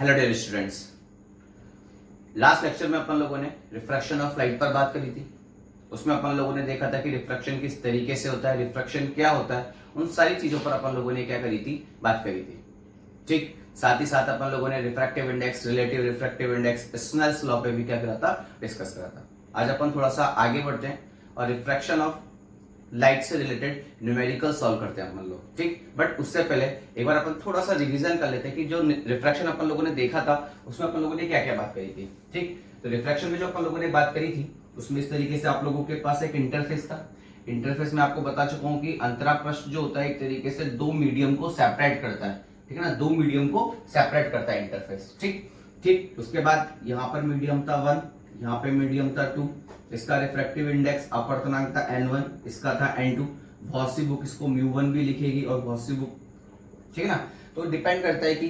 Hello dear students, last lecture में अपन लोगों ने रिफ्रैक्शन ऑफ लाइट पर बात करी थी। उसमें अपन लोगों ने देखा था कि रिफ्रैक्शन किस तरीके से होता है, रिफ्रैक्शन क्या होता है, उन सारी चीजों पर अपन लोगों ने क्या करी थी, बात करी थी। ठीक, साथ ही साथ अपन लोगों ने refractive index, relative refractive index, Snell's law पे भी क्या करा था, डिस्कस करा था। आज अपन थोड़ा सा आगे बढ़ते हैं और रिफ्रैक्शन ऑफ लाइट से रिलेटेड न्यूमेरिकल सॉल्व करते हैं अपन लोग। ठीक, बट उससे पहले एक बार अपन थोड़ा सा रिवीजन कर लेते हैं कि जो रिफ्रैक्शन अपन लोगों ने देखा था उसमें अपन लोगों ने क्या क्या बात करी थी। ठीक, तो रिफ्रैक्शन में जो अपन लोगों ने बात करी थी उसमें इस तरीके से आप लोगों के पास एक इंटरफेस था। इंटरफेस में आपको बता चुका हूं कि अंतरापृष्ठ जो होता है एक तरीके से दो मीडियम को सेपरेट करता है। ठीक है ना, दो मीडियम को सेपरेट करता है इंटरफेस। ठीक ठीक, उसके बाद यहाँ पर मीडियम था 1, यहाँ पे मीडियम था 2, इसका रिफ्रैक्टिव इंडेक्स अपवर्तनांक था n1, इसका था n2। बहुत सी बुक इसको μ1 भी लिखेगी और बहुत सी बुक, ठीक है ना, तो डिपेंड करता है कि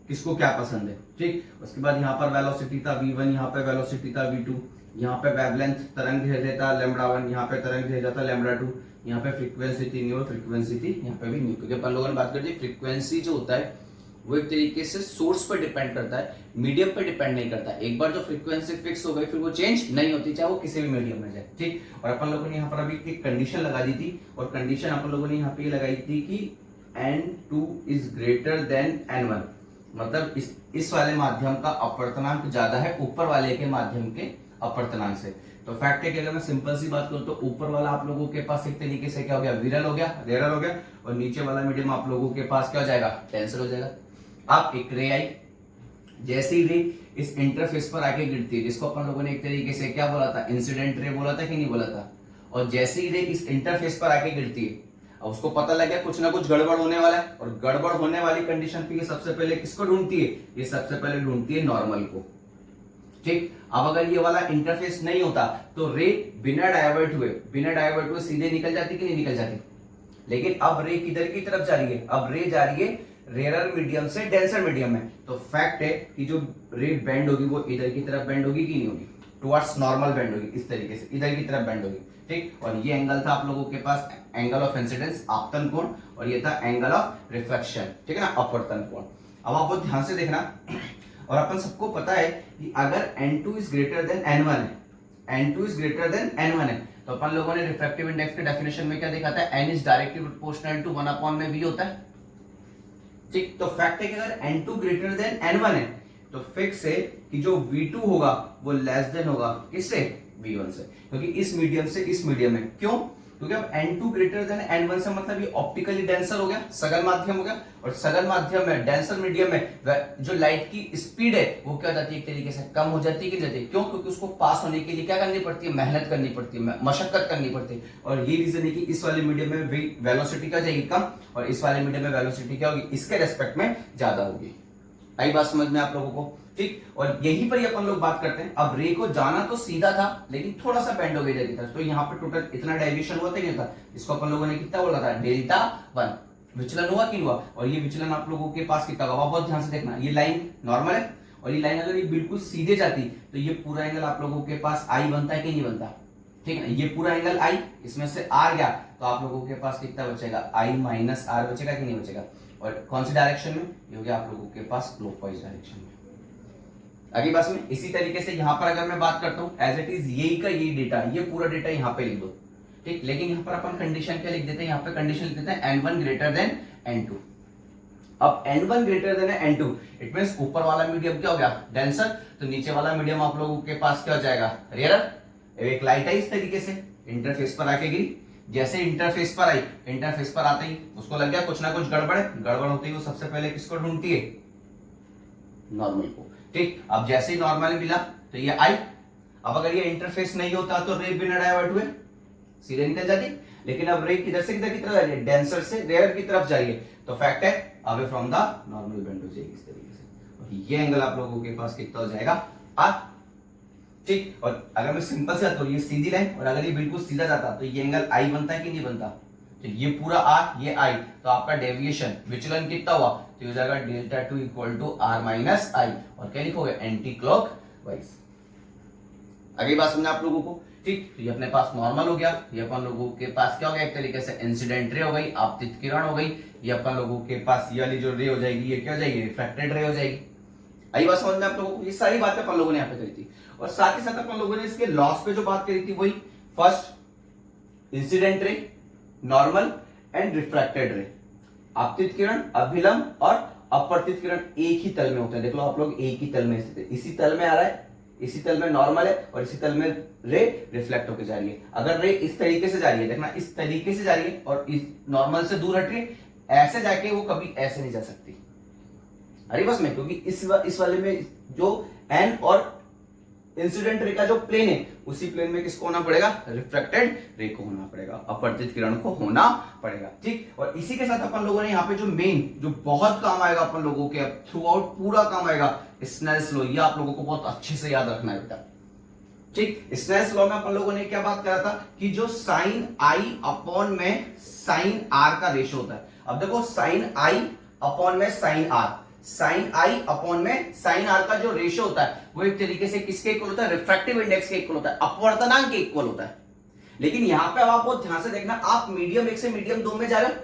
किसको क्या पसंद है। ठीक, उसके बाद यहाँ पर वेलोसिटी था v1, यहाँ पे वेलोसिटी था v2, यहाँ पे वेवलेंथ तरंग दैर्घ्य था λ1, यहाँ पे तरंग दैर्घ्य था λ2, यहाँ पे फ्रीक्वेंसी थी न्यू, फ्रीक्वेंसी थी यहाँ पे भी न्यू। क्योंकि अपन लोगों ने बात करी थी फ्रीक्वेंसी जो होता है वो एक तरीके से सोर्स पर डिपेंड करता है, मीडियम पर डिपेंड नहीं करता। एक बार जो फ्रीक्वेंसी फिक्स हो गई फिर वो चेंज नहीं होती, चाहे वो किसी भी मीडियम में जाए। ठीक, और अपन लोगों ने यहाँ पर अभी एक कंडीशन लगा दी थी और कंडीशन अपन लोगों ने यहाँ पे लगाई थी कि n2 is greater than n1, मतलब इस वाले माध्यम का अपवर्तनांक ज्यादा है ऊपर वाले के माध्यम के अपवर्तनांक से। तो फैक्ट है कि अगर मैं सिंपल सी बात करूं तो ऊपर वाला आप लोगों के पास एक तरीके से क्या हो गया, विरल हो गया, रेयर हो गया, और नीचे वाला मीडियम आप लोगों के पास क्या हो जाएगा, टेंसर हो जाएगा। अब एक रे आई, जैसे ही रे इस इंटरफेस पर आके गिरती है, जिसको अपन लोगों ने एक तरीके से क्या बोला था, इंसिडेंट रे बोला था कि नहीं बोला था, और जैसे ही रे इस इंटरफेस पर आके गिरती है, अब उसको पता लग गया कुछ ना कुछ गड़बड़ होने वाला है, और गड़बड़ होने वाली कंडीशन पे ये सबसे पहले किसको ढूंढती है, ये सबसे पहले ढूंढती है नॉर्मल को। ठीक, अब अगर ये वाला इंटरफेस नहीं होता तो रे बिना डाइवर्ट हुए सीधे निकल जाती कि नहीं निकल जाती। लेकिन अब रे किधर की तरफ जा रही है, अब रे जा रही है रेयर मीडियम से डेंसर मीडियम में। तो फैक्ट है कि जो रे बेंड होगी वो इधर की तरफ बेंड होगी कि नहीं होगी, टुवर्ड्स नॉर्मल बेंड होगी, इस तरीके से इधर की तरफ बेंड होगी। ठीक, और ये एंगल था आप लोगों के पास एंगल ऑफ इंसिडेंस, आपतन कोण, और ये था एंगल ऑफ रिफ्लेक्शन, ठीक है ना, अपवर्तन कोण। अब आप बहुत ध्यान से देखना, और अपन सबको पता है कि अगर n2 is greater than n1 है, n2 is greater than n1 है, तो अपन लोगों ने रिफ्रैक्टिव इंडेक्स के डेफिनेशन में क्या देखा था, n is directly proportional to 1/v होता है। ठीक, तो फैक्ट है कि अगर n2 ग्रेटर देन n1 है तो फिक्स है कि जो v2 होगा वो लेस देन होगा किससे, v1 से, क्योंकि इस मीडियम से इस मीडियम में। क्यों, क्योंकि अब n2 ग्रेटर देन n1 से मतलब ये ऑप्टिकली डेंसर हो गया, सघन माध्यम हो गया, और सघन माध्यम में, डेंसर मीडियम में जो लाइट की स्पीड है वो क्या हो जाती है, एक तरीके से कम हो जाती है कि जाती है। क्यों, क्योंकि उसको पास होने के लिए क्या करनी पड़ती है, मेहनत करनी पड़ती है, मशक्कत करनी पड़ती है। और ये रीजन है कि इस वाले मीडियम में वेलोसिटी क्या जाएगी, कम, और इस वाले मीडियम में वेलोसिटी क्या होगी, इसके रेस्पेक्ट में ज्यादा होगी। आई बात समझ में आप लोगों को। ठीक, और यहीं पर ही अपन लोग बात करते हैं। अब रे को जाना तो सीधा था लेकिन थोड़ा सा बेंड हो गया इधर की तरफ, तो यहाँ पे टोटल इतना डेविएशन हुआ था नहीं था, इसको अपन लोगों ने कितना बोला था, Δ1 विचलन हुआ कि नहीं हुआ, और ये विचलन आप लोगों के पास कितना होगा, बहुत ध्यान से देखना। ये लाइन नॉर्मल है और ये लाइन अगर ये बिल्कुल सीधे जाती तो ये पूरा एंगल आप लोगों के पास आई बनता है कि नहीं बनता, ठीक है ना, ये पूरा एंगल आई, इसमें से आर गया तो आप लोगों के पास कितना बचेगा, आई माइनस आर बचेगा कि नहीं बचेगा। और कौन सी डायरेक्शन में, ये हो गया आप लोगों के पास क्लॉकवाइज डायरेक्शन में। अगली बात में इसी तरीके से यहां पर अगर मैं बात करता हूं एज इट इज यही का यही डेटा, ये पूरा डेटा यहां पे लिख दो। ठीक, लेकिन यहां पर अपन कंडीशन क्या लिख देते हैं, यहां पे कंडीशन लिख देते हैं n1 ग्रेटर देन n2। अब n1 greater than n2 it means ऊपर वाला मीडियम क्या हो गया, डेंसर, तो नीचे वाला मीडियम आप लोगों के पास क्या हो जाएगा, रेयर। एक लाइट आई इस तरीके से इंटरफेस पर आके गिरी, जैसे इंटरफेस पर आई, इंटरफेस पर आते ही उसको लग गया कुछ ना कुछ गड़बड़ है, गड़बड़ होते ही वो सबसे पहले किसको ढूंढती है, नॉर्मल को। ठीक, अब जैसे ही नॉर्मल मिला तो ये आई। अब अगर ये इंटरफेस नहीं होता तो रे बिना डाइवर्ट हुए सीधे निकल जाती, लेकिन अब रे किधर से किधर की तरफ जा रही है, डेंसर से रेयर की तरफ जा रही है, तो फैक्ट है away from the normal bend हो जाएगी इस तरीके से, और ये एंगल आप लोगों के पास कितना हो जाएगा, आर। ठीक, और अगर मैं सिंपल से तो ये सीधी लाइन, और अगर ये बिल्कुल सीधा जाता तो ये एंगल आई बनता है कि नहीं बनता, तो ये पूरा आर, ये आई, तो आपका डेविएशन विचलन कितना हुआ, तो हो जाएगा Δ2 इक्वल टू आर माइनस आई, और क्या लिखोगे, एंटी क्लॉक वाइज। अगली बात समझा आप लोगों को। ठीक, तो ये अपने पास नॉर्मल हो गया, ये अपन लोगों के पास क्या हो गया, एक तरीके से इंसिडेंट रे हो गई, आपतित किरण हो गई, ये अपन लोगों के पास ये वाली जो रे हो जाएगी ये क्या हो जाएगी, रिफ्रैक्टेड रे हो जाएगी। आई बात समझ में आप लोगों को? ये सारी बातें अपन लोगों ने यहाँ पे करी थी, और साथ ही साथ अपन लोगों ने इसके लॉस पे जो बात करी थी वही first incident ray, normal and refracted रे। आपतित किरण, अभिलंब और अपवर्तित किरण एक ही तल में होते हैं। देख लो आप लोग, एक ही तल में स्थित है, इसी तल में आ रहा है, इसी तल में नॉर्मल है और इसी तल में रे रिफ्लेक्ट होकर जा रही है। अगर रे इस तरीके से जा रही है, देखना इस तरीके से जा रही है और इस नॉर्मल से दूर हट रही है, ऐसे जाके वो कभी ऐसे नहीं जा सकती। अरे बस में, क्योंकि इस वाले में जो एन और इंसिडेंट रे का जो प्लेन है, उसी प्लेन में किसको होना पड़ेगा? रिफ्रैक्टेड रे को होना पड़ेगा, अपवर्तित किरण को होना पड़ेगा। ठीक, और इसी के साथ अपन लोगों ने यहाँ पे जो मेन, जो बहुत काम आएगा अपन लोगों के, अब थ्रू आउट पूरा काम आएगा, स्नेल्स लॉ। ये आप लोगों को बहुत अच्छे से याद रखना है बेटा। ठीक, स्नेल्स लॉ में अपन लोगों ने क्या बात करा था कि जो साइन आई अपॉन में साइन आर का रेशो होता है। अब देखो साइन आई अपॉन में sine are, sine I upon में साइन आर का जो रेशियो होता है वो एक तरीके से किसके इक्वल होता है? रिफ्रैक्टिव इंडेक्स के इक्वल होता है, अपवर्तनांक के इक्वल होता है। लेकिन यहां पे अब आप बहुत ध्यान से देखना, आप मीडियम 1 से मीडियम 2 में जा रहे हो,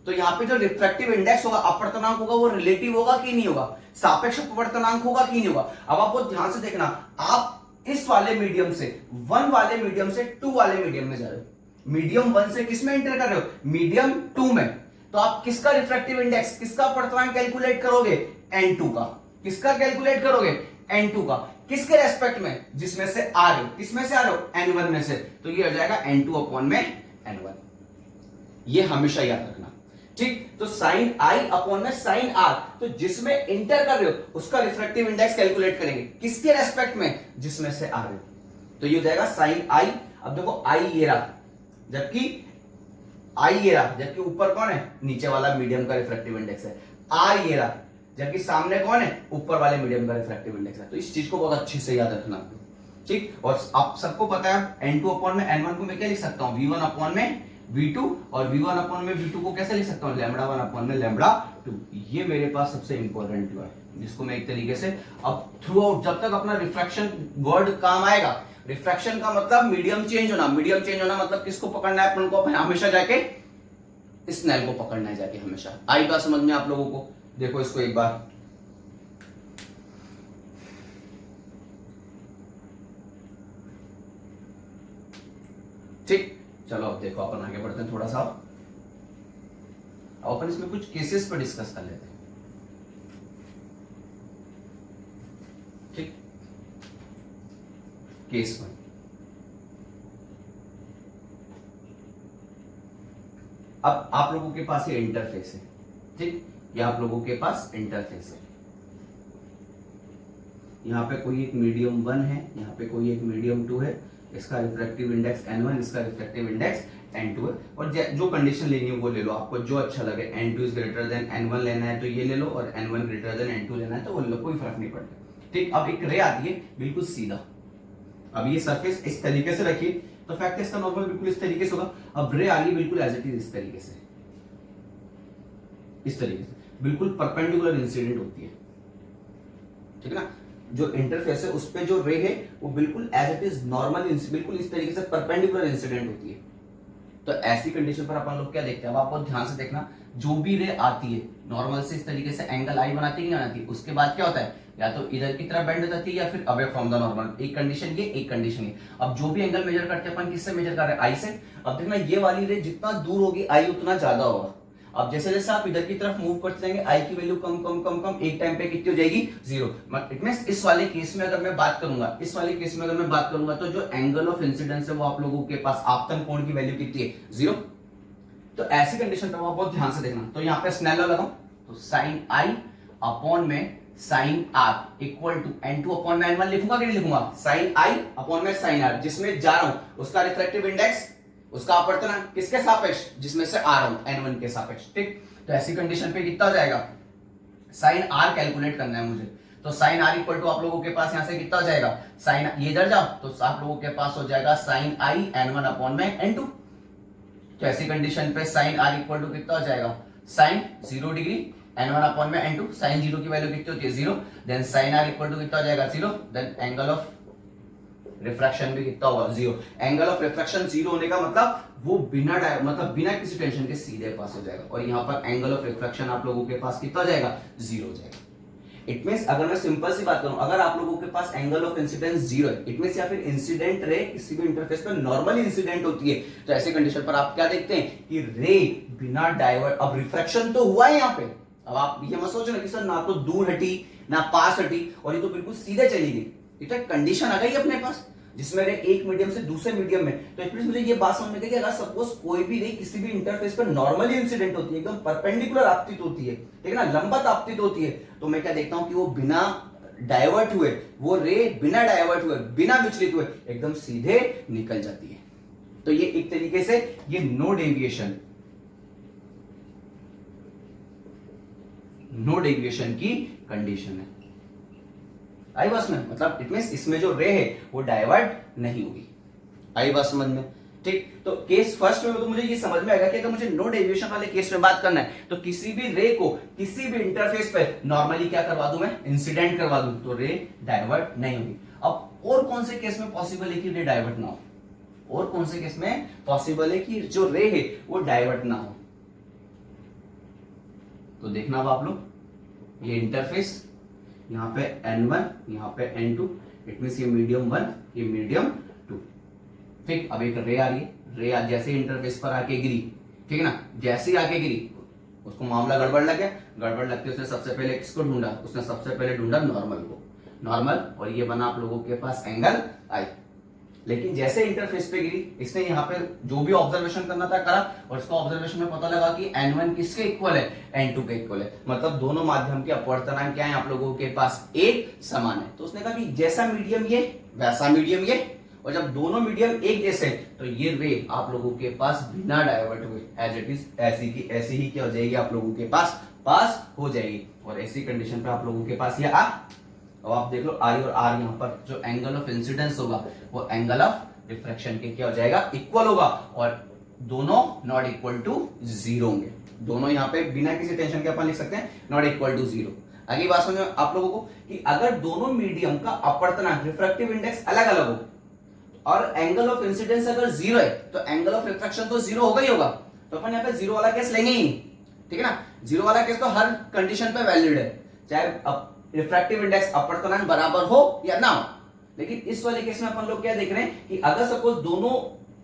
तो यहां पे जो रिफ्रैक्टिव इंडेक्स होगा, अपवर्तनांक होगा, वो रिलेटिव होगा कि नहीं होगा? सापेक्ष अपवर्तनांक होगा कि नहीं होगा? अब आप बहुत ध्यान से देखना, आप इस वाले मीडियम से 1 वाले मीडियम से 2 वाले मीडियम में जा रहे हो। मीडियम 1 से किस में एंटर कर रहे हो? मीडियम 2 में। तो आप किसका रिफ्रैक्टिव इंडेक्स, किसका अपवर्तनांक कैलकुलेट करोगे? N2 का। किसका कैलकुलेट करोगे? N2 का। किसके रेस्पेक्ट में? जिसमें से आ रहे हो। किसमें से आ रहे हो? N1 में से। तो ये हो जाएगा N2 अपॉन में N1। ये हमेशा याद रखना। ठीक, तो साइन आई अपॉन में साइन आर, तो जिसमें इंटर कर रहे हो उसका रिफ्रैक्टिव इंडेक्स कैलकुलेट करेंगे। किसके रेस्पेक्ट में? जिसमें से आ रहे हो। तो ये हो जाएगा साइन आई। अब देखो आई ये रहा, जबकि आई ये रहा, जबकि ऊपर कौन है? नीचे वाला मीडियम का रिफ्रैक्टिव इंडेक्स है। आर ये रहा, जबकि सामने कौन है? ऊपर वाले मीडियम का रिफ्रैक्टिव इंडेक्स है। तो इस चीज को बहुत अच्छे से याद रखना। ठीक, और आप सबको पता है N2 अपॉन में N1 को मैं क्या लिख सकता हूं? V1 अपॉन में V2, और V1 अपॉन में V2 को कैसे लिख सकता हूं? लैम्बडा 1 अपॉन में लैम्बडा 2। ये मेरे पास सबसे इंपॉर्टेंट है, जिसको मैं एक तरीके से अब थ्रू आउट, जब तक अपना रिफ्रैक्शन वर्ड काम आएगा, रिफ्रैक्शन का मतलब मीडियम चेंज होना। मीडियम चेंज होना मतलब किसको पकड़ना है अपन को? हमेशा जाके स्नेल को पकड़ना है जाके हमेशा। आई बात समझ में आप लोगों को? देखो इसको एक बार, ठीक, चलो अब देखो अपन आगे बढ़ते हैं थोड़ा सा। अब अपन इसमें कुछ केसेस पर डिस्कस कर लेते हैं। ठीक, केस 1। अब आप लोगों के पास ये इंटरफेस है। ठीक, ये आप लोगों के पास इंटरफेस है। यहाँ पे कोई एक मीडियम 1 है, यहाँ पे कोई एक मीडियम 2 है, इसका रिफ्रैक्टिव इंडेक्स N1, इसका रिफ्रैक्टिव इंडेक्स N2 है। और जो कंडीशन लेनी है वो ले लो, आपको जो अच्छा लगे। N2 is greater than N1 लेना है तो ये ले लो, और N1 ग्रेटर देन N2 लेना है तो वो ले लो, कोई फर्क नहीं पड़ता। ठीक, अब एक रे आती है बिल्कुल सीधा। अब ये सरफेस इस तरीके से रखिए तो फैक्ट इसका नॉर्मल बिल्कुल इस तरीके से होगा। अब रे आ रही है बिल्कुल एज इट इज इस तरीके से, इस तरीके से बिल्कुल परपेंडिकुलर इंसिडेंट होती है। ठीक है ना? जो इंटरफेस है उस पे जो रे है वो बिल्कुल एज इट इज नॉर्मल, बिल्कुल इस तरीके से परपेंडिकुलर इंसिडेंट होती है। तो ऐसी कंडीशन पर अपन लोग क्या देखते हैं? अब आप बहुत ध्यान से देखना, जो भी रे आती है नॉर्मल से इस तरीके से एंगल आई बनाती है, नहीं बनाती, उसके बाद क्या होता है? या तो इधर की तरफ बेंड हो जाती है या फिर अवे फ्रॉम द नॉर्मल। एक कंडीशन ये, एक कंडीशन ये। अब जो भी एंगल मेजर करते हैं अपन किससे मेजर कर रहे हैं? आई से। अब देखना ये वाली रे जितना दूर होगी आई उतना ज्यादा होगा। अब जैसे जैसे आप इधर की तरफ मूव करते जाएंगे आई की वैल्यू कम कम कम कम, एक टाइम पे कितनी हो जाएगी? 0। इट मींस इस वाले केस में अगर मैं बात करूंगा, इस वाले केस में अगर मैं बात करूंगा तो जो एंगल ऑफ इंसिडेंस है वो आप लोगों के पास आपतन कोण की वैल्यू कितनी है? 0। तो ऐसी कंडीशन पे आप बहुत ध्यान से देखना। तो यहाँ पे स्नेल लॉ लगाऊं तो साइन आई अपॉन में sine are equal to N2 upon में N1 लिखूंगा कि नहीं लिखूंगा? साइन आई अपॉन में साइन आर, जिसमें जा रहा हूं उसका रिफ्रैक्टिव इंडेक्स, उसका अपवर्तनांक किसके सापेक्ष? जिसमें से आ रहा हूं N1 के सापेक्ष। ठीक, तो ऐसी कंडीशन पे कितना हो जाएगा? साइन आर कैलकुलेट करना है मुझे। तो साइन आर इक्वल टू आप लोगों के पास यहां से कितना हो जाएगा? साइन ये इधर जाओ तो आप लोगों के पास हो जाएगा साइन आई N1 अपॉन में N2। तो ऐसी कंडीशन पे साइन आर इक्वल टू कितना हो जाएगा? साइन 0 डिग्री N1 अपॉन में N2। साइन 0 की वैल्यू कितनी होती है? 0। Then sine are equal to कितना हो जाएगा? 0। देन एंगल ऑफ रिफ्रैक्शन भी कितना होगा? 0। एंगल ऑफ रिफ्रैक्शन 0 होने का मतलब वो बिना किसी टेंशन के सीधे पास हो जाएगा। और यहाँ पर एंगल ऑफ रिफ्रैक्शन आप लोगों के पास कितना हो जाएगा? 0 हो जाएगा। इट मींस अगर मैं सिंपल सी बात करूं, अगर आप लोगों के पास एंगल ऑफ इंसिडेंस जीरो है, इट मींस या फिर इंसिडेंट रे किसी भी इंटरफेस पर नॉर्मली इंसिडेंट होती है, तो ऐसे कंडीशन पर आप क्या देखते हैं कि रे बिना डाइवर्ट, अब रिफ्रैक्शन तो हुआ है यहाँ पे, अब आप ये मत सोचना कि सर ना तो दूर हटी ना पास हटी और ये तो बिल्कुल सीधे चली गई, ये तो कंडीशन आ गई अपने पास जिसमें रे एक मीडियम से दूसरे मीडियम में। तो एटलीस्ट मुझे ये बात समझ में गई कि अगर सपोज कोई भी रे किसी भी इंटरफेस पर नॉर्मली इंसिडेंट होती है, एकदम परपेंडिकुलर आपतित होती है, ठीक है ना, लंबवत आपतित होती है, तो मैं क्या देखता हूं कि वो बिना डाइवर्ट हुए, वो रे बिना डाइवर्ट हुए, बिना विचलित हुए एकदम सीधे निकल जाती है। तो ये एक तरीके से ये नो डेविएशन की कंडीशन है। आई बात में, मतलब इट मींस इसमें जो रे है वो डाइवर्ट नहीं होगी। आई बात समझ में, ठीक। तो केस फर्स्ट में तो मुझे ये समझ में आएगा कि अगर मुझे नो डेविएशन वाले केस में बात करना है तो किसी भी रे को किसी भी इंटरफेस पे नॉर्मली क्या करवा दूं, मैं इंसिडेंट करवा दूं, तो रे डाइवर्ट नहीं होगी। अब और कौन से केस में पॉसिबल है कि रे डाइवर्ट ना हो, और कौन से केस में पॉसिबल है कि जो रे है वो डाइवर्ट ना हो, तो देखना अब आप लोग, ये इंटरफेस यहाँ पे N1, यहाँ पे N2, इट मींस ये मीडियम 1, ये मीडियम 2, ठीक। अब एक रे आ रही है, रे जैसे इंटरफेस पर आके गिरी, ठीक है ना, जैसे ही आके गिरी उसको मामला गड़बड़ लग गया, गड़बड़ लगते उसने सबसे पहले किसको ढूंढा, उसने सबसे पहले ढूंढा नॉर्मल को, नॉर्मल, और ये बना आप लोगों के पास एंगल आई। लेकिन जैसे इंटरफेस पे गिरी, इसने यहाँ पे जो भी ऑब्जर्वेशन करना था करा, और इसका ऑब्जर्वेशन में पता लगा कि N1 किसके इक्वल है, N2 के इक्वल है, मतलब दोनों माध्यम के अपवर्तनांक क्या है आप लोगों के पास एक समान है। तो उसने कहा कि जैसा मीडियम ये वैसा मीडियम ये, और जब दोनों मीडियम एक जैसे तो ये रे आप लोगों के पास बिना डाइवर्ट हुए एज इट इज ऐसी की ऐसी ही क्या हो जाएगी आप लोगों के पास हो जाएगी। और ऐसी कंडीशन पे आप लोगों के पास ये अब आप देख लो आई और आर, यहाँ पर जो एंगल ऑफ इंसिडेंस होगा वो एंगल ऑफ रिफ्रैक्शन के क्या हो जाएगा, इक्वल होगा, और दोनों नॉट इक्वल टू जीरो होंगे। दोनों यहाँ पे बिना किसी टेंशन के अपन लिख सकते हैं नॉट इक्वल टू जीरो। आगे बात समझ आप लोगों को कि अगर दोनों मीडियम का अपवर्तनांक रिफ्रैक्टिव इंडेक्स अलग अलग हो और एंगल ऑफ इंसिडेंस अगर जीरो है तो एंगल ऑफ रिफ्रैक्शन तो जीरो होगा ही होगा, तो अपन यहाँ पे जीरो वाला केस लेंगे ही, ठीक है ना। जीरो वाला केस तो हर कंडीशन पे वैलिड है, चाहे रिफ्रैक्टिव इंडेक्स अपवर्तनांक बराबर हो या ना हो। लेकिन इस वाले केस में अपन लोग क्या देख रहे हैं कि अगर सपोज दोनों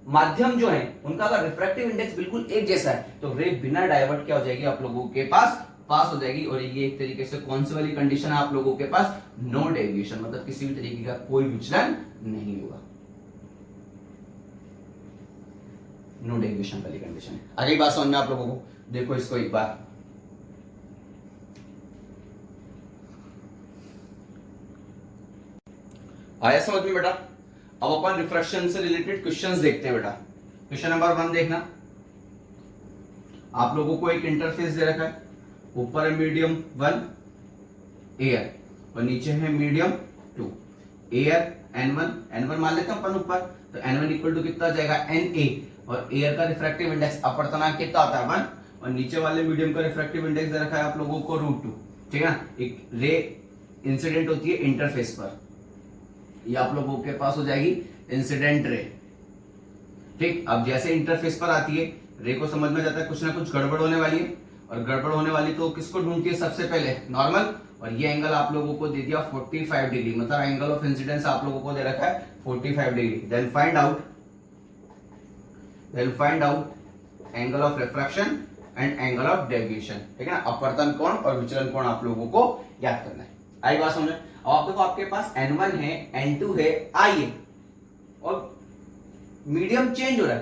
माध्यम जो है उनका अगर रिफ्रैक्टिव इंडेक्स बिल्कुल एक जैसा है तो रे बिना डाइवर्ट क्या हो जाएगी आप लोगों के पास हो जाएगी। और ये एक तरीके से कौन सी वाली कंडीशन है आप लोगों के पास, नो डेविएशन, मतलब किसी भी तरीके का कोई विचलन नहीं होगा, नो डेविएशन वाली कंडीशन है। अगली बात समझ में आप लोगों को, देखो इसको एक बार, आया समझ में बेटा। अब अपन रिफ्रैक्शन से रिलेटेड क्वेश्चंस देखते हैं बेटा। क्वेश्चन नंबर 1 देखना, आप लोगों को एक इंटरफेस दे रखा है, ऊपर है मीडियम 1 एयर और नीचे है मीडियम 2। एयर N1 मान लेते हैं अपन ऊपर, तो N1 इक्वल टू कितना जाएगा Na, और एयर का रिफ्रैक्टिव इंडेक्स अपवर्तनांक कितना आता है 1, और नीचे वाले मीडियम का रिफ्रैक्टिव इंडेक्स दे रखा है आप लोगों को √2, ठीक है ना। एक रे इंसिडेंट होती है इंटरफेस पर, ये आप लोगों के पास हो जाएगी इंसिडेंट रे, ठीक। अब जैसे इंटरफेस पर आती है रे को समझ में जाता है कुछ ना कुछ गड़बड़ होने वाली है, और गड़बड़ होने वाली तो किसको ढूंढती है सबसे पहले, नॉर्मल, और ये एंगल आप लोगों को दे दिया 45 डिग्री, मतलब एंगल ऑफ इंसिडेंस आप लोगों को दे रखा है 45 डिग्री। Then find out angle of refraction and angle of deviation, ठीक है ना। अपवर्तन कोण और विचलन कोण आप लोगों को याद करना है। आई बात समझ। अब आप देखो आपके पास N1 है, N2 है, I है, और मीडियम चेंज हो रहा है,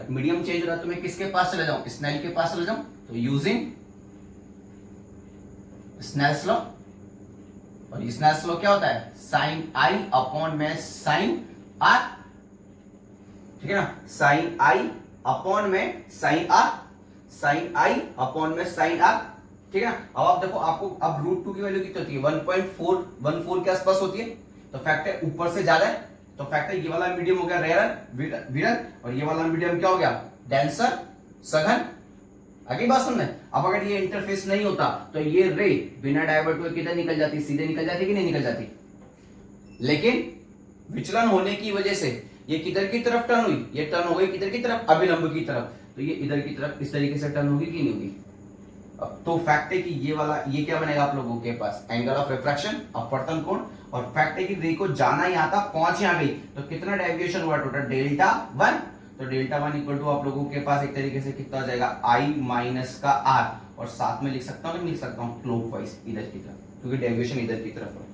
तो मैं किसके पास चले जाऊं, स्नेल के पास चले जाऊं, तो यूजिंग स्नेल्स लॉ, और स्नेल्स लॉ क्या होता है, साइन I अपॉन में साइन R, ठीक है ना, साइन I अपॉन में sine R, sine I upon में साइन R, ठीक है ना। अब आप देखो आपको अब √2 की वैल्यू कितनी होती है, 1.414 के आसपास होती है, तो फैक्टर ऊपर से ज्यादा है, तो फैक्टर ये वाला मीडियम हो गया रेयर विरल, और ये वाला मीडियम क्या हो गया डेंसर सघन। आगे बात सुनना है। अब अगर ये इंटरफेस नहीं होता तो ये रे बिना डाइवर्ट हुए किधर निकल जाती, सीधे निकल जाती कि नहीं निकल जाती, लेकिन विचलन होने की वजह से ये किधर की तरफ टर्न हुई, ये टर्न हो गई किधर की तरफ, अभिलंब की तरफ, तो ये इधर की तरफ इस तरीके से टर्न होगी कि नहीं होगी, अब तो फैक्ट है कि ये वाला ये क्या बनेगा आप लोगों के पास एंगल ऑफ रिफ्रैक्शन, अपवर्तन कोण, और फैक्ट है कि रे को जाना यहाँ था, पहुंच यहाँ गई, तो कितना डेविएशन हुआ टोटल डेल्टा 1। तो डेल्टा 1 इक्वल टू आप लोगों के पास एक तरीके से कितना हो जाएगा आई माइनस का आर, और साथ में लिख सकता हूँ नहीं लिख सकता हूँ क्लॉकवाइज इधर की तरफ, क्योंकि डेविएशन इधर की तरफ है।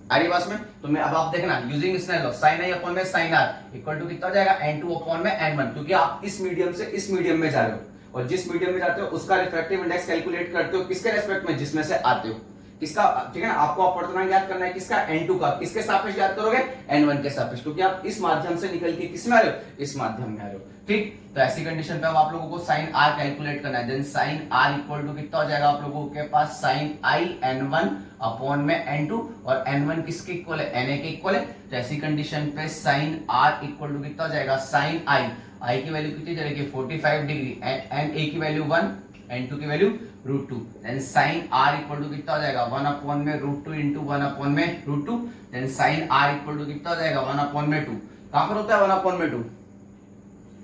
आ रही बात में? तो मैं अब आप देखना using Snell law sin i upon में sin r इक्वल टू कितना हो जाएगा n2 अपॉन में n1, क्योंकि आप इस मीडियम से इस मीडियम में जा रहे हो और जिस मीडियम में जाते हो उसका रिफ्रैक्टिव इंडेक्स कैलकुलेट करते हो किसके रेस्पेक्ट में, जिसमें से आते हो, किसका, ठीक है ना। आपको अपवर्तनांक ज्ञात करना है किसका, n2 का, किसके सापेक्ष ज्ञात करोगे, n1 के सापेक्ष, क्योंकि आप इस माध्यम से निकल के किस में आ रहे हो, इस माध्यम में आ रहे हो। ठीक, तो ऐसी कंडीशन पे अब आप लोगों को sin r कैलकुलेट करना है, then sin r equal to कितना हो जाएगा आप लोगों के पास sin i n1 अपॉन में n2, और n1 किसके इक्वल है, na के इक्वल है। तो ऐसी कंडीशन पे sin r इक्वल टू कितना हो जाएगा sin i की वैल्यू कितनी चलेगी 45 डिग्री, na की वैल्यू 1, n2 की value √2, then sin r equal to कितना हो जाएगा 1 अपॉन में √2 इंटू 1 अपॉन में √2, then sin r equal to कितना हो जाएगा 1 अपॉन में 2, कहां पर होता है 1 अपॉन में 2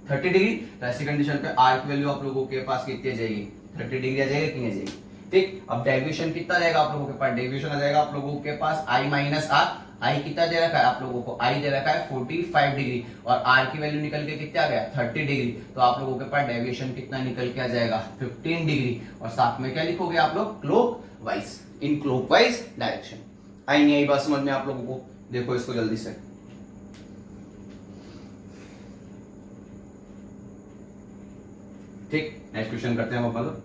30 डिग्री। तो ऐसी कंडीशन पे r की वैल्यू आप लोगों के पास कितनी आ जाएगी 30 डिग्री आ जाएगी कि नहीं आ जाएगी। ठीक, अब डेविएशन कितना रहेगा आप लोगों के पास, डेविएशन आ जाएगा आप लोगों के पास i माइनस r, i कितना दे रखा है आप लोगों को, i दे रखा है 45 डिग्री, और r की वैल्यू निकल के कितना आ गया 30 डिग्री, तो आप लोगों के पास डेविएशन कितना निकल के आ जाएगा 15 डिग्री, और साथ में क्या लिखोगे आप लोग क्लॉकवाइज, इन क्लॉकवाइज डायरेक्शन। आई नहीं आई बात समझ में आप लोगों को? देखो इसको जल्दी से, ठीक, नेक्स्ट क्वेश्चन करते हैं हम अपन,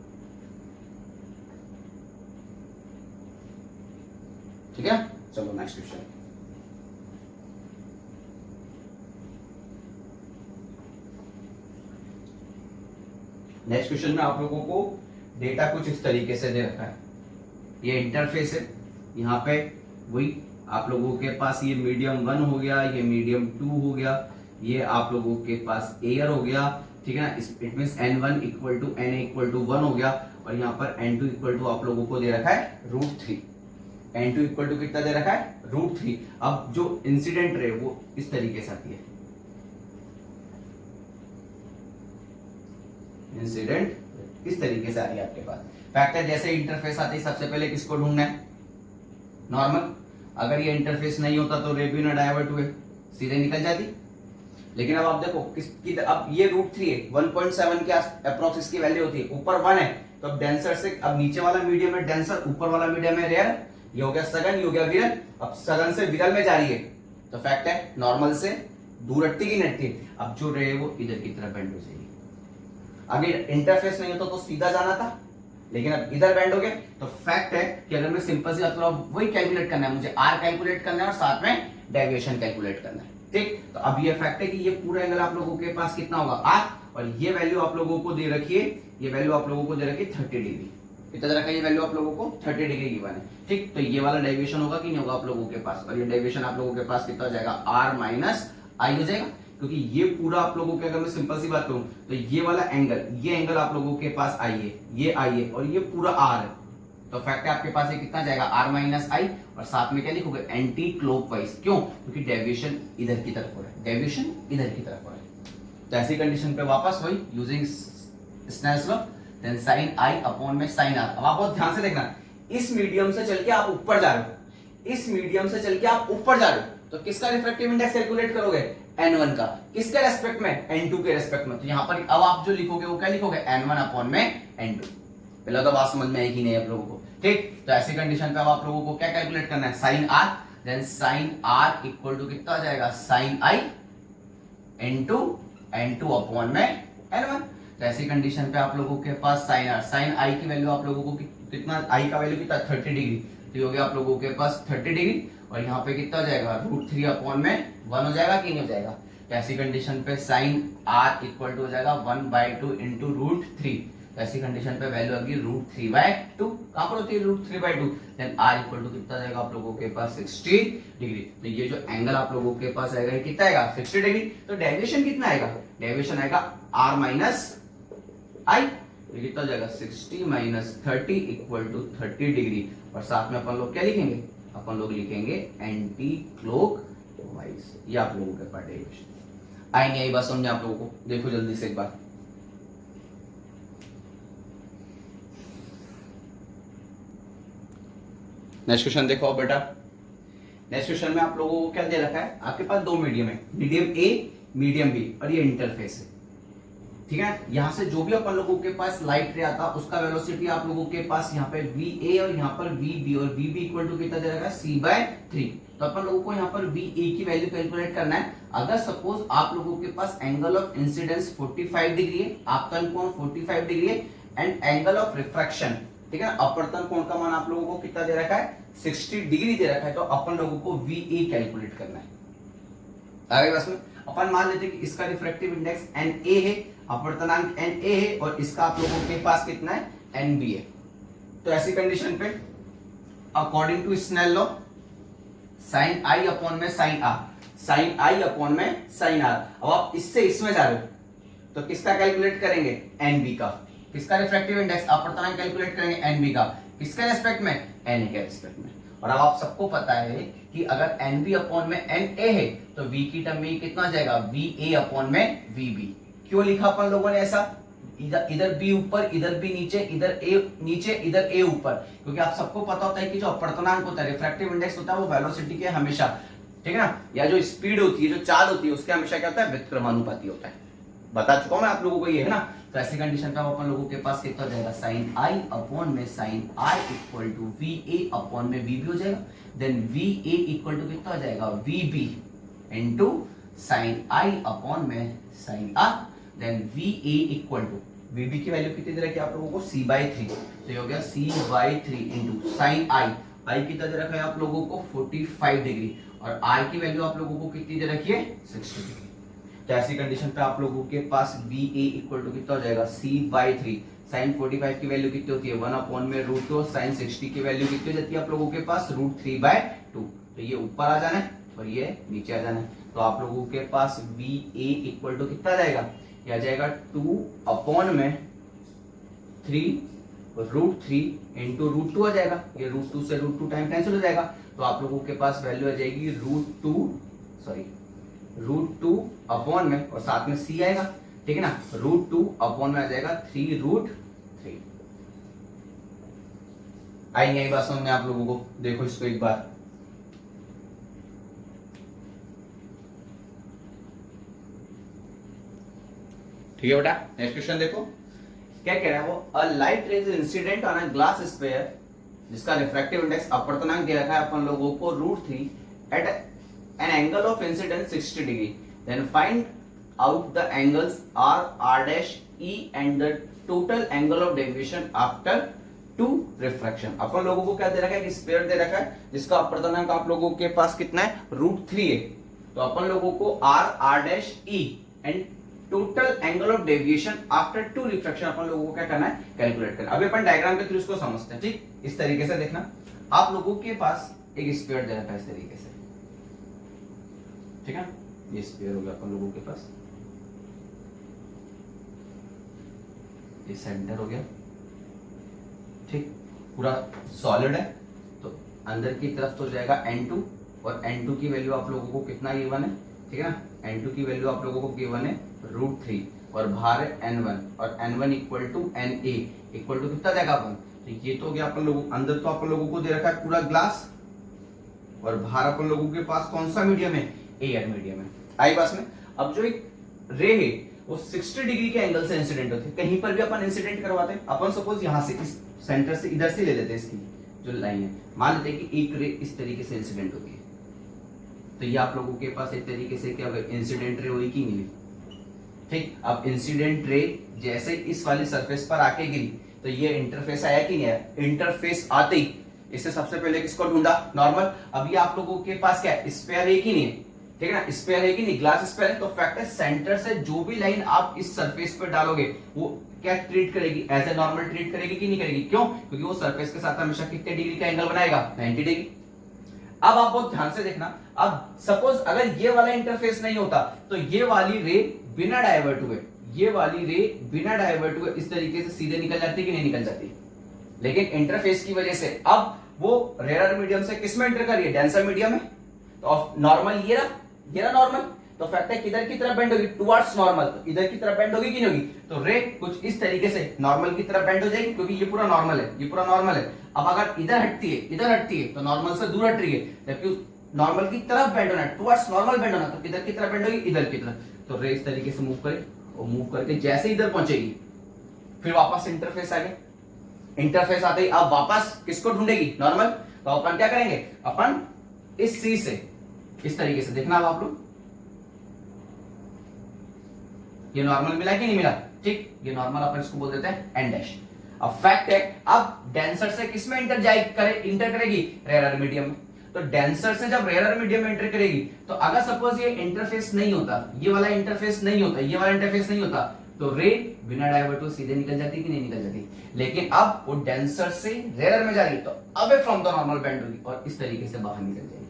ठीक है, चलो नेक्स्ट क्वेश्चन। नेक्स्ट क्वेश्चन में आप लोगों को डेटा कुछ इस तरीके से दे रखा है, ये इंटरफेस है, यहाँ पे वही आप लोगों के पास ये मीडियम 1 हो गया, ये मीडियम 2 हो गया, ये आप लोगों के पास एयर हो गया, ठीक है ना, it means n1 equal to na equal to 1 हो गया, और यहाँ पर n2 इक्वल टू आप लोगों को दे रखा है √3, n2 इक्वल टू कितना दे रखा है √3। अब जो इंसिडेंट रे वो इस तरीके से आती है, इंसिडेंट इस तरीके से आ रही है आपके पास। फैक्टर जैसे इंटरफेस आती है सबसे पहले किसको ढूंढना है, नॉर्मल, अगर ये इंटरफेस नहीं होता तो रे भी ना डाइवर्ट हुए सीधे निकल जाती, लेकिन अब आप देखो किसकी, अब ये √3 है, 1.7 के अप्रोक्स इसकी वैल्यू होती है, ऊपर 1 है, तो अब डेंसर से, अब नीचे वाला मीडियम है डेंसर, ऊपर वाला मीडियम है रेयर, ये हो गया सघन, ये हो गया विरल, अब सघन से विरल में जा रही है, तो फैक्ट है नॉर्मल से दूर हटती की नहीं हटती, अब जो रे वो इधर की तरफ बेंड हो जाएगी। अगर इंटरफेस नहीं होता तो सीधा जाना था, लेकिन अब इधर बेंड हो गया, तो फैक्ट है कि अगर मैं सिंपल सी बात वही कैलकुलेट करना है मुझे, आर कैलकुलेट करना है और साथ में डेविएशन कैलकुलेट करना है। ठीक, तो अब ये फैक्ट है कि ये पूरा एंगल आप लोगों के पास कितना होगा आर, और ये वैल्यू आप लोगों को दे रखी है, ये वैल्यू आप लोगों को दे रखी है 30 डिग्री, कितना रखा है ये वैल्यू आप लोगों को 30 डिग्री गिवन है। ठीक, तो ये वाला डेविएशन होगा कि नहीं होगा आप लोगों के पास, और ये डेविएशन आप लोगों के पास कितना हो जाएगा आर माइनस आई हो जाएगा, क्योंकि ये पूरा आप लोगों के, अगर मैं सिंपल सी बात करूं तो ये वाला एंगल, ये एंगल आप लोगों के पास आई है, ये आई है, और ये पूरा आर है, तो फैक्ट है आपके पास ये कितना जाएगा आर माइनस आई, और साथ में क्या लिखोगे एंटी क्लॉकवाइज, क्यों, क्योंकि डेविएशन इधर की तरफ हो रहा है, डेविएशन इधर की तरफ हो रहा है। तो ऐसी कंडीशन पे वापस वही using Snell's law, then sin i upon में sin r। अब आप बहुत ध्यान से देखना, इस मीडियम से चल के आप ऊपर जा रहे हो, इस मीडियम से चल के आप ऊपर जा रहे हो, तो किसका रिफ्रैक्टिव इंडेक्स कैलकुलेट करोगे n1 का, किसके रेस्पेक्ट में n2 के रेस्पेक्ट में, तो यहां पर अब आप जो लिखोगे वो क्या लिखोगे n1 अपॉन में n2। पहले तो बात समझ में आएगी नहीं आप लोगों को। ठीक, तो ऐसी कंडीशन पे अब आप लोगों को क्या कैलकुलेट करना है sin r, then sin r equal to कितना आ जाएगा sin i into n2 upon में n1। तो ऐसी कंडीशन पे आप लोगों के पास sin i की वैल्यू आप लोगों को कितना, i का वैल्यू कितना 30 डिग्री, तो ये हो गया आप लोगों के पास 30 डिग्री, और यहाँ पे कितना हो जाएगा √3 अपॉन में 1 हो जाएगा कि नहीं हो जाएगा। तो ऐसी कंडीशन पे sin r इक्वल टू हो जाएगा 1/2 इंटू √3, तो ऐसी कंडीशन पे वैल्यू आएगी √3/2, कहां पर होती है √3/2, देन r इक्वल टू कितना जाएगा आप लोगों के पास 60 डिग्री। तो ये जो एंगल आप लोगों के पास आएगा ये कितना आएगा 60 डिग्री। तो डेविएशन कितना आएगा, डेविएशन आएगा r माइनस आई, ये कितना हो जाएगा 60 माइनस 30 इक्वल टू 30 डिग्री, और साथ में अपन लोग क्या लिखेंगे, अपन लोग लिखेंगे एंटी क्लॉकवाइज। ये आप लोगों के पास डेविएशन आई नहीं आई बात समझे आप लोगों को? देखो जल्दी से एक बार, नेक्स्ट क्वेश्चन देखो बेटा। नेक्स्ट क्वेश्चन में आप लोगों को क्या दे रखा है, आपके पास दो मीडियम है, मीडियम ए मीडियम बी, और ये इंटरफेस है, ठीक है। यहां से जो भी अपन लोगों के पास लाइट रे आता उसका वेलोसिटी आप लोगों के पास यहाँ पे वी ए और यहाँ पर वी बी, और वी बी इक्वल टू कितना दे रखा है c/3। तो अपन लोगों को यहाँ पर वी ए की वैल्यू कैलकुलेट करना है। अगर सपोज आप लोगों के पास एंगल ऑफ इंसिडेंस 45 डिग्री है, आपतन कोण 45 डिग्री है, एंड एंगल ऑफ रिफ्रैक्शन, ठीक है, अपवर्तन कोण का मान आप लोगों को कितना दे रखा है 60 डिग्री दे रखा है। तो अपन लोगों को वी ए कैलकुलेट करना है। आगे बस में अपन मान लेते हैं कि इसका रिफ्रैक्टिव इंडेक्स एन ए है, अपवर्तनांक एन ए है, और इसका आप लोगों के पास कितना है एन बी है। तो ऐसी कंडीशन पे according to Snell law sine I upon में sine are, sine I upon में साइन आर। अब आप इससे इसमें जा रहे हो तो किसका कैलकुलेट करेंगे एन बी का, किसका रिफ्रैक्टिव इंडेक्स अपवर्तनांक कैलकुलेट करेंगे एन बी का, किसके रेस्पेक्ट में एन ए के रेस्पेक्ट में। और अब आप सबको पता है कि अगर एन बी अपॉन में एन ए है तो वी की टर्म में कितना आ जाएगा वी ए अपॉन में वी बी। क्यों लिखा अपन लोगों ने ऐसा, इधर बी ऊपर इधर बी नीचे, इधर ए नीचे इधर ए ऊपर, क्योंकि आप सबको पता होता है कि जो अपवर्तनांक होता है रिफ्रैक्टिव इंडेक्स होता है वो वेलोसिटी के हमेशा, ठीक है ना, या जो स्पीड होती है जो चाल होती है उसके हमेशा क्या होता है व्युत्क्रमानुपाती होता है। बता चुका हूं मैं आप लोगों को ये, है ना। तो ऐसी कंडीशन पे अपन लोगों के पास कितना हो जाएगा साइन आई अपॉन में sine I equal to V A upon में वी बी हो जाएगा। Then V A equal to कितना हो जाएगा वी बी इंटू साइन आई अपॉन में sine R. Then V A equal to V B की वैल्यू कितनी दे रखी है आप लोगों को c/3, तो ये हो गया c/3 इंटू साइन आई, आई कितना दे रखा है आप लोगों को 45 डिग्री, और आई की वैल्यू आप लोगों को कितनी दे रखी है 60 डिग्री। तो ऐसी कंडीशन पे आप लोगों के पास बी ए इक्वल टू कितना हो जाएगा c/3, साइन 45 की वैल्यू कितनी होती है 1 अपॉन में √2, और साइन 60 की वैल्यू कितनी हो जाती है आप लोगों के पास √3/2। तो ये ऊपर आ जाना है और ये नीचे आ जाना है। तो आप लोगों के पास बी ए इक्वल टू कितना आ जाएगा, ये आ जाएगा 2 अपॉन में 3 √3 इंटू √2 आ जाएगा, ये √2 से √2 टाइम कैंसिल हो जाएगा। तो आप लोगों के पास वैल्यू आ जाएगी √2 अपॉन में, और साथ में c आएगा, ठीक है ना, √2 अपॉन में आ जाएगा 3√3। आई नहीं आई बात समझ में आप लोगों को, देखो इसको एक बार। ठीक है बेटा, नेक्स्ट क्वेश्चन देखो क्या कह रहा है वो, a light ray incident on a glass sphere जिसका रिफ्रैक्टिव इंडेक्स अपवर्तनांक दे रखा है अपन लोगों को √3 at an angle of incidence 60 degree, then find out the angles R R dash E and the total angle of deviation after two refraction. अपन लोगों को क्या दे रखा है कि स्फीयर दे रखा है जिसका अपवर्तनांक आप लोगों के पास कितना है √3 है। तो अपन लोगों को R R dash E and total angle of deviation after two refraction अपन लोगों को क्या करना है कैलकुलेट करना। अभी अपन डायग्राम के थ्रू इसको समझते हैं, ठीक। इस तरीके से देखना, आप लोगों के पास एक स्फीयर दे रखा है इस तरीके से, ठीक है, ये स्फीयर हो गया अपन लोगों के पास, ये सेंटर हो गया, ठीक, पूरा सॉलिड है। तो अंदर की तरफ तो जाएगा n2, और n2 की वैल्यू आप लोगों को कितना गिवन है, ठीक है ना, n2 की वैल्यू आप लोगों को गिवन है √3, और बाहर है n1, और n1 equal to na equal to कितना देगा अपन, तो ये तो हो गया अपन लोगों, अंदर तो अपन लोगों को दे रखा है पूरा ग्लास, और बाहर अपन लोगों के पास कौन सा मीडियम है एयर मीडियम है। आई पास में अब जो एक रे है वो 60 डिग्री के एंगल से इंसिडेंट होती है, कहीं पर भी अपन इंसिडेंट करवाते हैं, अपन सपोज यहां से इस सेंटर से इधर से ले लेते हैं, इसकी जो लाइन है, मान लेते हैं कि एक रे इस तरीके से इंसिडेंट होती है, तो ये आप लोगों के पास एक तरीके से क्या इंसिडेंट रे हुई कि नहीं, ठीक। अब इंसिडेंट रे जैसे इस वाली सरफेस पर आके गिरी तो ये इंटरफेस आया कि नहीं आया, इंटरफेस आते ही इससे सबसे पहले किसको ढूंढा नॉर्मल। अब ये आप लोगों के पास क्या है स्फीयर है कि नहीं है, ठीक है ना, स्फीयर है कि नहीं, ग्लास स्फीयर है, तो फैक्ट है सेंटर से जो भी लाइन आप इस सरफेस पर डालोगे वो क्या ट्रीट करेगी एज ए नॉर्मल ट्रीट करेगी कि नहीं करेगी, क्यों, क्योंकि वो सरफेस के साथ हमेशा कितने डिग्री का एंगल बनाएगा 90 डिग्री। अब आप बहुत ध्यान से देखना, अब सपोज अगर ये वाला इंटरफेस नहीं होता तो ये वाली रे बिना डाइवर्ट हुए, ये वाली रे बिना डाइवर्ट हुए इस तरीके से सीधे निकल जाती कि नहीं निकल जाती, लेकिन इंटरफेस की वजह से अब वो रेयर मीडियम से किस में एंटर कर रही है, डेंसर मीडियम में, तो नॉर्मल ये रहा नॉर्मल, तो फैक्ट है किधर की तरफ बेंड होगी, टुवर्ड्स नॉर्मल, तो इधर की तरफ बेंड होगी कि नहीं होगी, तो रे कुछ इस तरीके से नॉर्मल की तरफ बेंड हो जाएगी, क्योंकि ये पूरा नॉर्मल है, ये पूरा नॉर्मल है। अब अगर इधर हटती है तो नॉर्मल से दूर हट रही है, जबकि नॉर्मल की तरफ बेंड होना है, टुवर्ड्स नॉर्मल बेंड होना, तो किधर की तरफ बेंड होगी, इधर की तरफ। तो रे इस तरीके से मूव करे और मूव करके जैसे इधर पहुंचेगी फिर वापस इंटरफेस आ गया। इंटरफेस आते ही अब वापस किसको ढूंढेगी, नॉर्मल। तो अपन क्या करेंगे, अपन इस सी से इस तरीके से देखना, अब आप लोग ये नॉर्मल मिला कि नहीं मिला, ठीक, ये नॉर्मल अपन इसको बोल देते हैं एन डैश। अब फैक्ट है, अब डेंसर से किसमें इंटर करेगी, रेयर मीडियम में। तो डेंसर से जब रेयर मीडियम में एंटर करेगी, तो अगर सपोज ये इंटरफेस नहीं होता, ये वाला इंटरफेस नहीं होता, ये वाला इंटरफेस नहीं होता, तो रे बिना डाइवर्ट हुए सीधे निकल जाती कि नहीं निकल जाती। लेकिन अब वो डेंसर से रेयर में जा रही है, तो away from the normal bend होगी और इस तरीके से बाहर निकल जाएगी,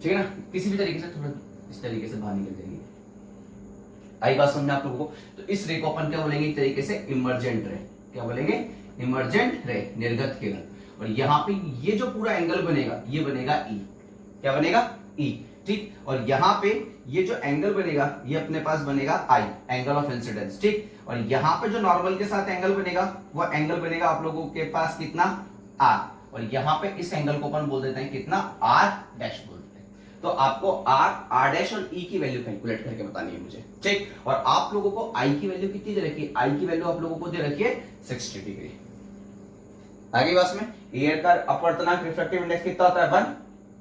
ठीक है ना, किसी भी तरीके से थोड़ा इस तरीके से बाहर निकल जाएगी। आई बात समझ में आप लोगों को। तो इस रे को अपन क्या बोलेंगे, एक तरीके से इमर्जेंट रे, क्या बोलेंगे, इमर्जेंट रे, निर्गत किरण। और यहाँ पे ये जो पूरा एंगल बनेगा, ये बनेगा ई, क्या बनेगा, ई, ठीक। और यहाँ पे ये जो एंगल बनेगा, ये अपने पास बनेगा आई, एंगल ऑफ इंसिडेंस, ठीक। और यहाँ पे जो नॉर्मल के साथ एंगल बनेगा, वो एंगल बनेगा आप लोगों के पास कितना, आर। और यहाँ पे इस एंगल को अपन बोल देते हैं कितना, आर डैश बोलते हैं। तो आपको आर डैश और ई की वैल्यू कैलकुलेट करके बतानी है मुझे, ठीक। और आप लोगों को आई की वैल्यू कितनी दे रखी है, आई की वैल्यू आप लोगों को दे रखी है 60 डिग्री। आगे बात में एयर का अपवर्तनांक रिफ्रैक्टिव इंडेक्स कितना होता है 1,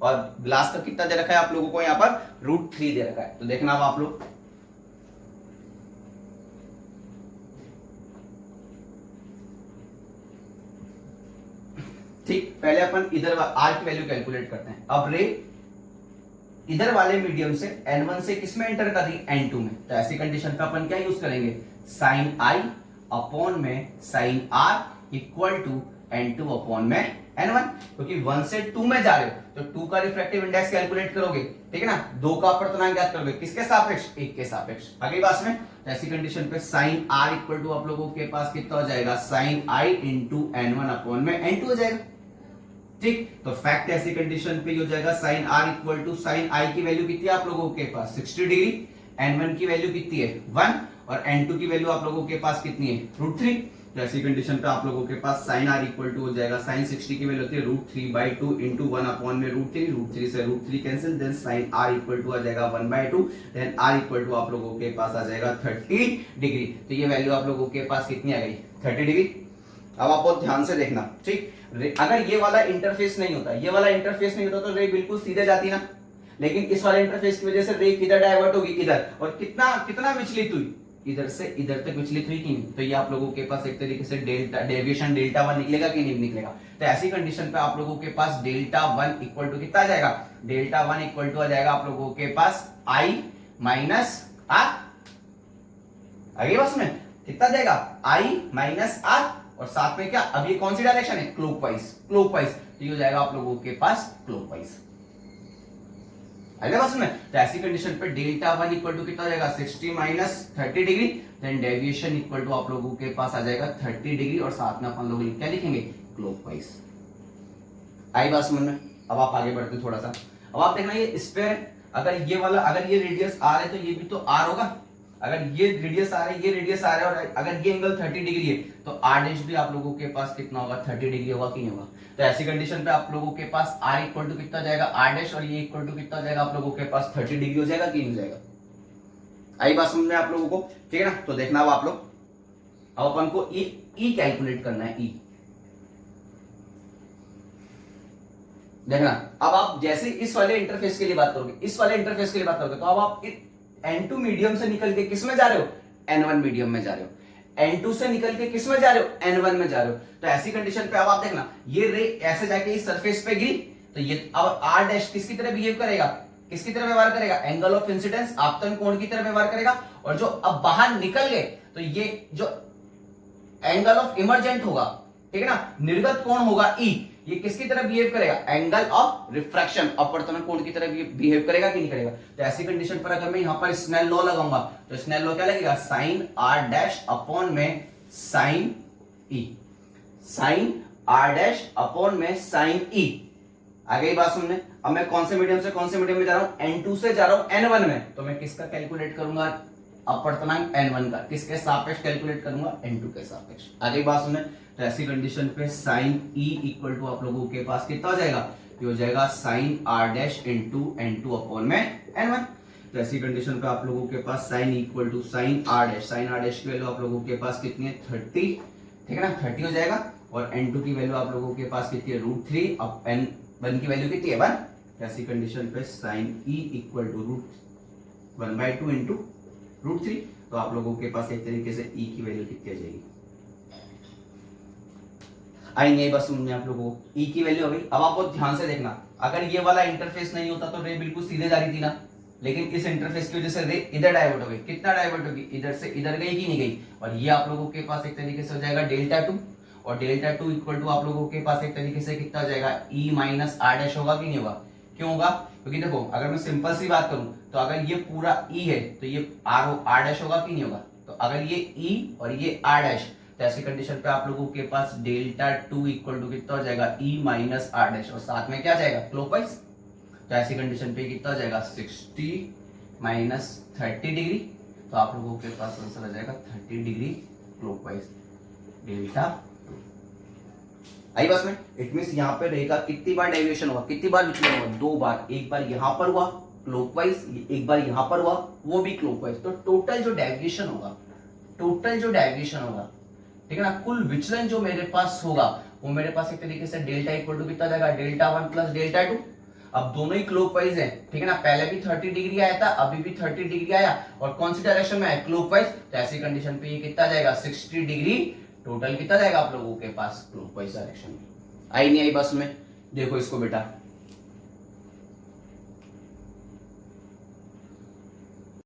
और ग्लास का कितना दे रखा है आप लोगों को, यहाँ पर √3 दे रखा है। तो देखना अब आप लोग, ठीक, पहले अपन इधर आर की वैल्यू कैलकुलेट करते हैं। अब रे इधर वाले मीडियम से N1 से किसमें एंटर कर रही है, N2 में। तो ऐसी कंडीशन पे अपन क्या यूज करेंगे, साइन आई अपॉन में sine are equal to N2 upon में N1, क्योंकि 1 से 2 में जा रहे हो तो 2 का रिफ्रैक्टिव इंडेक्स कैलकुलेट करोगे, ठीक है ना, 2 का अपवर्तनांक ज्ञात करोगे, किसके सापेक्ष, 1 के सापेक्ष। अगली बात में ऐसी कंडीशन पे साइन आर इक्वल टू आप लोगों के पास कितना हो जाएगा, साइन आई इंटू N1 अपॉन में N2 हो जाएगा, ठीक। तो फैक्ट ऐसी कंडीशन पे हो जाएगा sine are equal to sine I की वैल्यू कितनी है आप लोगों के पास 60 डिग्री, N1 की वैल्यू कितनी है 1, और N2 की वैल्यू आप लोगों के पास कितनी है √3। तो ऐसी कंडीशन पे आप लोगों के पास साइन आर इक्वल टू हो जाएगा, साइन 60 की वैल्यू होती है √3/2 इंटू 1 अपॉन में √3 से √3 cancel, then sine are equal to आ जाएगा 1/2, देन आर इक्वल टू आप लोगों के पास आ जाएगा 30 डिग्री। तो ये वैल्यू आप लोगों के पास कितनी आ गई 30 डिग्री। अब आप बहुत ध्यान से देखना, ठीक, अगर ये वाला इंटरफेस नहीं होता, ये वाला इंटरफेस नहीं होता तो रे बिल्कुल सीधे जाती ना, लेकिन इस वाले इंटरफेस की वजह से रे किधर डाइवर्ट होगी, इधर, और कितना विचलित हुई, इधर से इधर तक विचलित हुई कि नहीं। तो ये आप लोगों के पास एक तरीके से डेविएशन डेल्टा 1 निकलेगा कि नहीं निकलेगा। तो ऐसी कंडीशन पे आप लोगों के पास डेल्टा 1 इक्वल टू कितना आ जाएगा, डेल्टा 1 इक्वल टू आ जाएगा आप लोगों के पास आई माइनस आर। आगे बस में कितना जाएगा, आई माइनस आर, और साथ में क्या, अब ये कौन सी डायरेक्शन है, क्लॉकवाइज, तो ये हो जाएगा आप लोगों के पास क्लॉकवाइज। आगे बस में तो ऐसी कंडीशन पे डेल्टा 1 इक्वल टू कितना हो जाएगा 60 minus 30 degree, then deviation equal to आप लोगों के पास आ जाएगा 30 डिग्री, और साथ में अपन लोग क्या लिखेंगे, क्लॉकवाइज। आई बात समझ में। अब आप आगे बढ़ते थोड़ा सा, अब आप देखना ये स्फीयर, अगर ये वाला, अगर ये रेडियस आर है तो ये भी तो आर होगा, अगर ये रेडियस आ रहा है, ये रेडियस आ रहा है, और अगर ये एंगल 30 डिग्री है तो आर डैश भी आप लोगों के पास कितना होगा 30 डिग्री होगा कि नहीं होगा। तो ऐसी कंडीशन पे आप लोगों के पास आर इक्वल टू कितना जाएगा आर डैश, और ये इक्वल टू कितना जाएगा आप लोगों के पास 30 डिग्री हो जाएगा कि नहीं हो जाएगा। आई बात समझ में आप लोगों को, ठीक है ना। तो देखना अब आप लोग, अब अपन को ई कैलकुलेट करना है, ई देखना। अब आप जैसे इस वाले इंटरफेस के लिए बात करोगे, इस वाले इंटरफेस के लिए बात करोगे, तो अब आप N2 मीडियम से निकल के किस में जा रहे हो, N1 मीडियम में जा रहे हो, N2 से निकल के किस में जा रहे हो, N1 में जा रहे हो। तो ऐसी कंडीशन पे अब आप देखना, ये रे ऐसे जाके इस सरफेस पे गिरी, तो ये अब आर डैश किसकी तरह बिहेव करेगा, किसकी तरह व्यवहार करेगा, एंगल ऑफ इंसिडेंस आपतन कोण की तरह व्यवहार करेगा। और जो अब बाहर निकल गए तो ये जो एंगल ऑफ इमर्जेंट होगा, ठीक है ना, निर्गत कोण होगा ई, ये किसकी तरह बिहेव करेगा, एंगल ऑफ रिफ्रैक्शन, अपवर्तन कोण की तरह बिहेव करेगा कि नहीं करेगा। तो ऐसी कंडीशन पर अगर मैं यहां पर स्नेल लॉ लगाऊंगा तो स्नेल लॉ क्या लगेगा, साइन आर डैश अपॉन में sine e, sine r dash upon में साइन ई, आ गई बात सुनने। अब मैं कौन से मीडियम से कौन से मीडियम में जा रहा हूं, N2 से जा रहा हूं N1 में, तो मैं किसका कैलकुलेट करूंगा, अपवर्तनांक N1 का, किसके सापेक्ष कैलकुलेट करूंगा, N2 के सापेक्ष। आ गई बात सुनने। तो ऐसी कंडीशन पे साइन E इक्वल टू आप लोगों के पास कितना हो जाएगा, ये हो जाएगा sine R dash into N2 upon में N1। तो ऐसी कंडीशन पे आप लोगों के पास sine equal to sine R dash की वैल्यू आप लोगों के पास कितनी है, 30, ठीक है ना, 30 हो जाएगा। और N2 की वैल्यू आप लोगों के पास कितनी है, √3। अब N1 की वैल्यू कितनी है, 1। ऐसी कंडीशन पे sine E equal to √1/2 into √3। तो आप लोगों के पास एक तरीके से E की वैल्यू कितनी आ जाएगी, आएंगे बस सुनने आप लोगों को। E की वैल्यू हो गई। अब आप बहुत ध्यान से देखना, अगर ये वाला इंटरफेस नहीं होता तो रे बिल्कुल सीधे जा रही थी ना, लेकिन इस इंटरफेस की वजह से रे इधर डाइवर्ट हो गई। कितना डाइवर्ट होगी, इधर से इधर गई कि नहीं गई। और ये आप लोगों के पास एक तरीके से हो जाएगा ΔH2, और ΔH2 इक्वल टू आप लोगों के पास एक तरीके से कितना हो जाएगा, E माइनस R डैश होगा कि नहीं होगा। क्यों होगा, क्योंकि देखो अगर मैं सिंपल सी बात करूं तो अगर ये पूरा E है तो ये R डैश होगा कि नहीं होगा। तो अगर ये E और ये R डैश, तो ऐसी कंडीशन पे आप लोगों के पास ΔH2 इक्वल टू कितना हो जाएगा, E माइनस R डैश, और साथ में क्या जाएगा, क्लॉकवाइज। तो ऐसी कंडीशन पे कितना हो जाएगा, 60 माइनस 30 डिग्री। तो आप लोगों के पास आंसर आ जाएगा 30 डिग्री क्लॉकवाइज ΔH2। आई बस में, इट मींस यहाँ पे रहेगा कितनी बार डेविएशन होगा, कितनी बार विचलन होगा, 2 बार। एक बार यहां पर हुआ क्लॉकवाइज, एक बार यहां पर हुआ वो भी क्लॉकवाइज। तो टोटल जो डेविएशन होगा, ठीक है ना, कुल विचलन जो मेरे पास होगा वो मेरे पास एक तरीके से डेल्टा इक्वल टू कितना जाएगा, ΔH1 प्लस ΔH2। अब दोनों ही क्लॉकवाइज है, ठीक है ना, पहले भी 30 डिग्री आया था, अभी भी 30 डिग्री आया, और कौन सी डायरेक्शन में है, क्लॉकवाइज। तो ऐसी कंडीशन पे ये कितना जाएगा, 60 डिग्री। टोटल कितना जाएगा आप लोगों के पास क्लॉकवाइज डायरेक्शन में। आई नहीं आई बस में, देखो इसको बेटा,